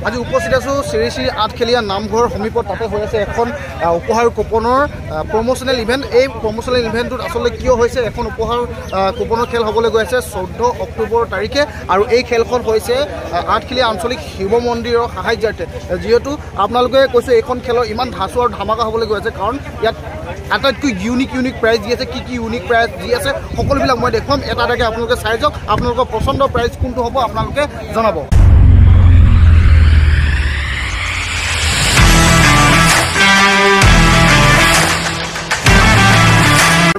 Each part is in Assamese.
আজি উপস্থিত আছোঁ শ্ৰী শ্ৰী আঠখেলীয়া নামঘৰ সমীপত তাতে হৈ আছে এখন উপহাৰ কুপনৰ প্ৰমোচনেল ইভেণ্ট। এই প্ৰমোচনেল ইভেণ্টটোত আচলতে কিয় হৈছে এখন উপহাৰ কুপনৰ খেল হ'বলৈ গৈ আছে 14 অক্টোবৰ তাৰিখে আৰু এই খেলখন হৈছে আঠখেলীয়া আঞ্চলিক শিৱ মন্দিৰৰ সাহায্যাৰ্থে। যিহেতু আপোনালোকে কৈছোঁ এইখন খেলৰ ইমান ধাচু আৰু ধামাকা হ'বলৈ গৈ আছে কাৰণ ইয়াত আটাইতকৈ ইউনিক প্ৰাইজ দি আছে। কি ইউনিক প্ৰাইজ দি আছে সকলোবিলাক মই দেখুৱাম এটা এটাকৈ আপোনালোকে চাই যাওক। আপোনালোকৰ পচন্দৰ প্ৰাইজ কোনটো হ'ব আপোনালোকে জনাব।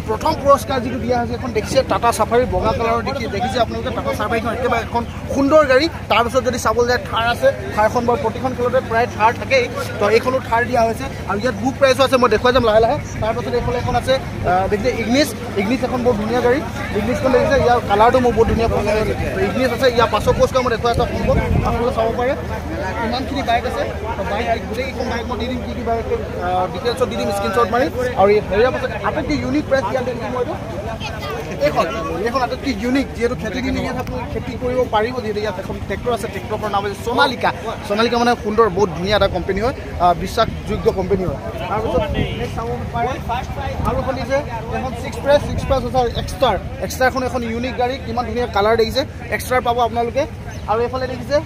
প্ৰথম পুৰস্কাৰ যিটো দিয়া হৈছে এখন দেখিছে টাটা চাফাৰী বগা কালাৰৰ দেখিছে আপোনালোকে টাটা চাফাৰীখন একেবাৰে এখন সুন্দৰ গাড়ী। তাৰপিছত যদি চাবলৈ যায় থাৰ আছে, থাৰখন বাৰু প্ৰতিখন খেলতে প্ৰায় থাৰ থাকেই, তো এইখনো থাৰ দিয়া হৈছে আৰু ইয়াত বুক প্ৰাইজো আছে, মই দেখুৱাই যাম লাহে লাহে। তাৰপাছত এইফালে এখন আছে দেখিছে ইগনিছ এখন বহুত ধুনীয়া গাড়ী। ইগনিছখন দেখিছে ইয়াৰ কালাৰটো মোৰ বহুত ধুনীয়া পচন্দ হৈছে। ইগনিছ আছে, ইয়াৰ পাছৰ পুৰস্কাৰ মই দেখুৱাই এটা সম্ভৱ আপোনালোকে চাব পাৰে। ইমানখিনি বাইক আছে, বাইক গোটেইকেইখন বাইক মই দি দিম কি বাইক ডিটেইলছত দি দিম স্ক্ৰীনশ্বট মাৰি। আৰু হেৰিয়াৰ পাছত আটাইতকৈ ইউনিক প্ৰাইজ ইয়াত দেখিছোঁ মই এইখন আটাইতকৈ ইউনিক, যিহেতু খেতি দিন ইয়াত আপুনি খেতি কৰিব পাৰিব। যিহেতু ইয়াত এখন ট্ৰেক্টৰ আছে, ট্ৰেক্টৰখনৰ নাম হৈছে সোণালিকা মানে সুন্দৰ বহুত ধুনীয়া এটা কোম্পানী হয়, বিশ্বাসযোগ্য কোম্পানী হয়। তাৰপিছত চাব পাৰে আৰু এখন দিছে এখন ছিক্স প্ৰেছ হৈছে এক্সট্ৰাখন এখন ইউনিক গাড়ী, কিমান ধুনীয়া কালাৰ দেখিছে। এক্সট্ৰাৰ পাব আপোনালোকে। আৰু এইফালে দেখিছে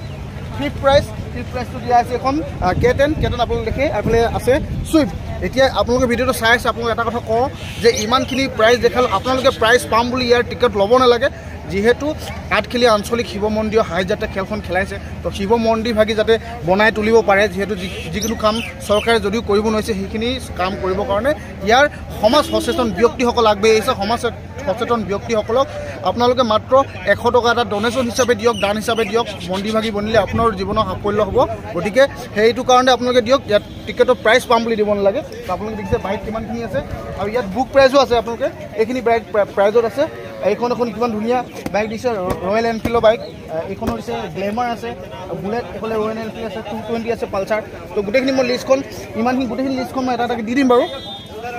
ফিফ্থ প্ৰাইজটো দিয়া আছে এখন K10 আপোনালোকে দেখে। এইফালে আছে চুইফ্ট। এতিয়া আপোনালোকে ভিডিঅ'টো চাই আছে, আপোনালোকে এটা কথা কওঁ যে ইমানখিনি প্ৰাইজ দেখালোঁ, আপোনালোকে প্ৰাইজ পাম বুলি ইয়াৰ টিকেট ল'ব নালাগে। যিহেতু আঠখেলীয়া আঞ্চলিক শিৱ মন্দিৰৰ সাহায্যাতে খেলখন খেলাইছে, তো শিৱ মন্দিৰ ভাগি যাতে বনাই তুলিব পাৰে। যিহেতু যিকোনো কাম চৰকাৰে যদিও কৰিব নোৱাৰিছে সেইখিনি কাম কৰিবৰ কাৰণে ইয়াৰ সমাজ সচেতন ব্যক্তিসকল আগবাঢ়ি আহিছে। সমাজ সচেতন ব্যক্তিসকলক আপোনালোকে মাত্ৰ 100 টকা এটা ডনেশ্যন হিচাপে দিয়ক, দান হিচাপে দিয়ক। মন্দিৰ ভাগি বনিলে আপোনাৰ জীৱনৰ সাফল্য হ'ব। গতিকে সেইটো কাৰণে আপোনালোকে দিয়ক। ইয়াত টিকেটৰ প্ৰাইজ পাম বুলি দিব নালাগে। আপোনালোকে দেখিছে বাইক কিমানখিনি আছে আৰু ইয়াত বুক প্ৰাইজো আছে। আপোনালোকে এইখিনি বাইক প্ৰাইজত আছে। এইখন এখন কিমান ধুনীয়া বাইক দিছে, ৰয়েল এনফিল্ডৰ বাইক। এইখনৰ দিছে গ্লেমাৰ আছে, বুলেট, এইফালে ৰয়েল এনফিল্ড আছে, 220 আছে, পালচাৰ। তো গোটেইখিনি মই লিষ্টখন গোটেইখিনি লিষ্টখন মই এটা এটাকৈ দি দিম বাৰু।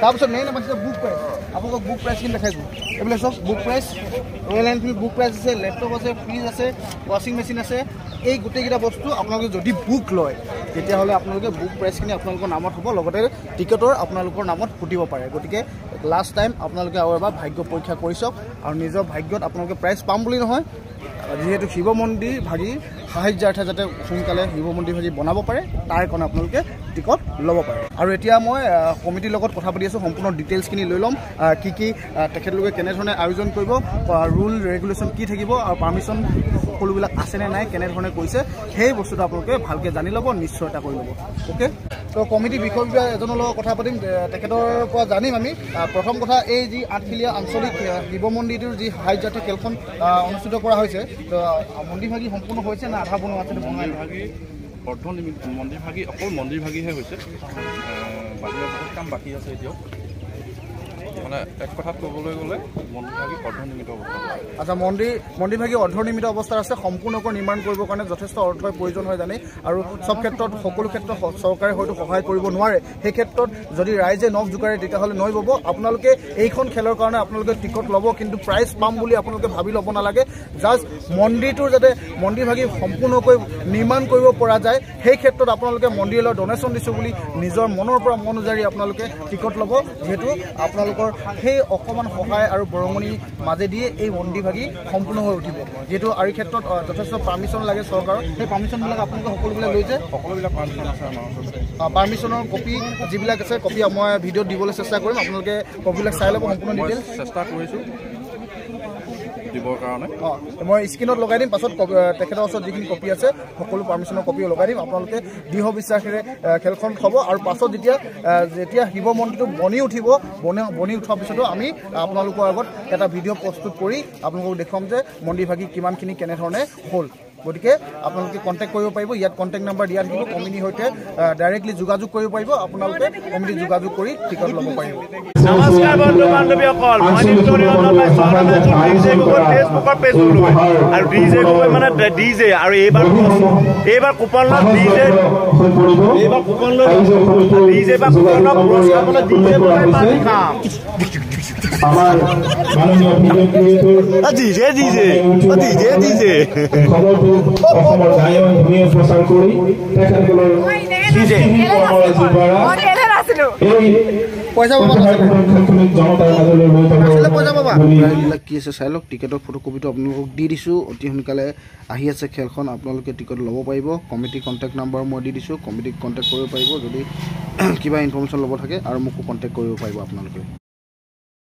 তাৰপিছত মেইন আমাৰ বুক প্ৰাইজ, আপোনালোকক বুক প্ৰাইজখিনি দেখাইছোঁ। এইবিলাক চব book prize, Royal Enfield book prize আছে, লেপটপ আছে, ফ্ৰিজ আছে, ৱাশ্বিং মেচিন আছে। এই গোটেইকেইটা বস্তু আপোনালোকে যদি বুক লয় তেতিয়াহ'লে আপোনালোকে বুক প্ৰাইজখিনি আপোনালোকৰ নামত হ'ব, লগতে টিকেটৰ আপোনালোকৰ নামত ফুটিব পাৰে। গতিকে লাষ্ট টাইম আপোনালোকে আৰু এবাৰ ভাগ্য পৰীক্ষা কৰি চাওক আৰু নিজৰ ভাগ্যত আপোনালোকে প্ৰাইজ পাম বুলি নহয়, যিহেতু শিৱ মন্দিৰ ভাগি সাহায্যাৰ্থে যাতে সোনকালে শিৱ মন্দিৰ ভাগি বনাব পাৰে তাৰ কাৰণে আপোনালোকে টিকট ল'ব পাৰে। আৰু এতিয়া মই কমিটিৰ লগত কথা পাতি আছোঁ, সম্পূৰ্ণ ডিটেইলছখিনি লৈ ল'ম। কি তেখেতলোকে কেনেধৰণে আয়োজন কৰিব, ৰুল ৰেগুলেশ্যন কি থাকিব আৰু পাৰ্মিশ্যন সকলোবিলাক আছেনে নাই, কেনেধৰণে কৰিছে, সেই বস্তুটো আপোনালোকে ভালকৈ জানি ল'ব, নিশ্চয়তা কৰি ল'ব। অ'কে, তো কমিটিৰ বিষয়ববীয়া এজনৰ লগত কথা পাতিম, তেখেতৰ পৰা জানিম আমি। প্ৰথম কথা, এই যি আঠখেলীয়া আঞ্চলিক শিৱ মন্দিৰটোৰ যি সাহায্যাৰ্থে খেলখন অনুষ্ঠিত কৰা হৈছে, তো মন্দিৰ ভাগি সম্পূৰ্ণ হৈছে না আধা বনোৱা আছে? মন্দিৰ ভাগি অকল মন্দিৰ ভাগিহে হৈছে, বাহিৰৰ বহুত কাম বাকী আছে এতিয়াও। মানে এক কথাত ক'বলৈ গ'লে মন্দিৰ ভাগি অৰ্ধনিৰ্মিত অৱস্থাত। আচ্ছা, মন্দিৰ ভাগি অৰ্ধনিৰ্মিত অৱস্থাত আছে। সম্পূৰ্ণকৈ নিৰ্মাণ কৰিবৰ কাৰণে যথেষ্ট অৰ্থৰ প্ৰয়োজন হয় জানে, আৰু চব ক্ষেত্ৰত সকলো ক্ষেত্ৰত চৰকাৰে হয়তো সহায় কৰিব নোৱাৰে। সেই ক্ষেত্ৰত যদি ৰাইজে নখ জোকাৰে তেতিয়াহ'লে নৈ ব'ব। আপোনালোকে এইখন খেলৰ কাৰণে আপোনালোকে টিকট ল'ব, কিন্তু প্ৰাইজ পাম বুলি আপোনালোকে ভাবি ল'ব নালাগে। জাষ্ট মন্দিৰটোৰ যাতে মন্দিৰ ভাগি সম্পূৰ্ণকৈ নিৰ্মাণ কৰিব পৰা যায়, সেই ক্ষেত্ৰত আপোনালোকে মন্দিৰলৈ ডনেশ্যন দিছোঁ বুলি নিজৰ মনৰ পৰা মন উজাৰি আপোনালোকে টিকট ল'ব। যিহেতু আপোনালোকৰ সেই অকণমান সহায় আৰু বৰঙণিৰ মাজেদিয়ে এই মন্দিৰ ভাগি সম্পূৰ্ণ হৈ উঠিব। যিহেতু আৰু এই ক্ষেত্ৰত যথেষ্ট পাৰ্মিশ্যন লাগে চৰকাৰৰ, সেই পাৰ্মিশ্যনবিলাক আপোনালোকে সকলোবিলাক লৈছে? সকলোবিলাক পাৰ্মিশ্যন আছে আমাৰ ওচৰত। পাৰ্মিশ্যনৰ কপি যিবিলাক আছে, কপি মই ভিডিঅ'ত দিবলৈ চেষ্টা কৰিম, আপোনালোকে কপিবিলাক চাই ল'ব সম্পূৰ্ণ ডিটেইলছ। চেষ্টা কৰিছোঁ দিবৰ কাৰণে। মই স্ক্ৰীণত লগাই দিম, পাছত তেখেতৰ ওচৰত যিখিনি কপি আছে সকলো পাৰ্মিশ্যনৰ কপিও লগাই দিম। আপোনালোকে দৃঢ় বিশ্বাসেৰে খেলখন হ'ব। আৰু পাছত যেতিয়া শিৱ মন্দিৰটো বনি উঠাৰ পিছতো আমি আপোনালোকৰ আগত এটা ভিডিঅ' প্ৰস্তুত কৰি আপোনালোকক দেখুৱাম যে মন্দিৰ ভাগি কিমানখিনি কেনেধৰণে হ'ল। গতিকে আপোনালোকে কণ্টেক্ট কৰিব পাৰিব, ইয়াত কণ্টেক্ট নাম্বাৰ দিয়া থাকিব। কমিটিৰ সৈতে ডাইৰেক্টলি যোগাযোগ কৰিব পাৰিব, আপোনালোকে কমিটি যোগাযোগ কৰি টিকট ল'ব পাৰিব। নমস্কাৰ বন্ধু বান্ধৱীসকল, মই ফেচবুকৰ পেজ আৰু ডিজে গগৈ মানে ডিজে, আৰু এইবাৰ কুপন লৈ ডিজে বা কুপনৰ পুৰস্কাৰ মানে ডিজে বনাই পাতি খাম। আমাৰ মাননীয় video' creator DJ DJ DJ DJ খবৰটো অসমৰ গায়ক ভূমিয়ে প্ৰচাৰ কৰি তেখেতসকলৰ কৰ্মৰাজিৰ দ্বাৰা এই পইচা পাবা খেলখনিক জনতাৰ মাজলৈ লৈ পইচা পাবা যাব বুলি এইবিলাক কি আছে চাই লওক টিকেটৰ ফটোকপিটো আপোনালোকক দি দিছোঁ অতি সোনকালে আহি আছে খেলখন আপোনালোকে টিকেট ল'ব পাৰিব কমিটি কণ্টেক্ট নাম্বাৰ মই দি দিছোঁ কমিটিক কণ্টেক্ট কৰিব পাৰিব যদি কিবা ইনফৰ্মেশ্যন ল'ব থাকে আৰু মোকো কণ্টেক্ট কৰিব পাৰিব আপোনালোকে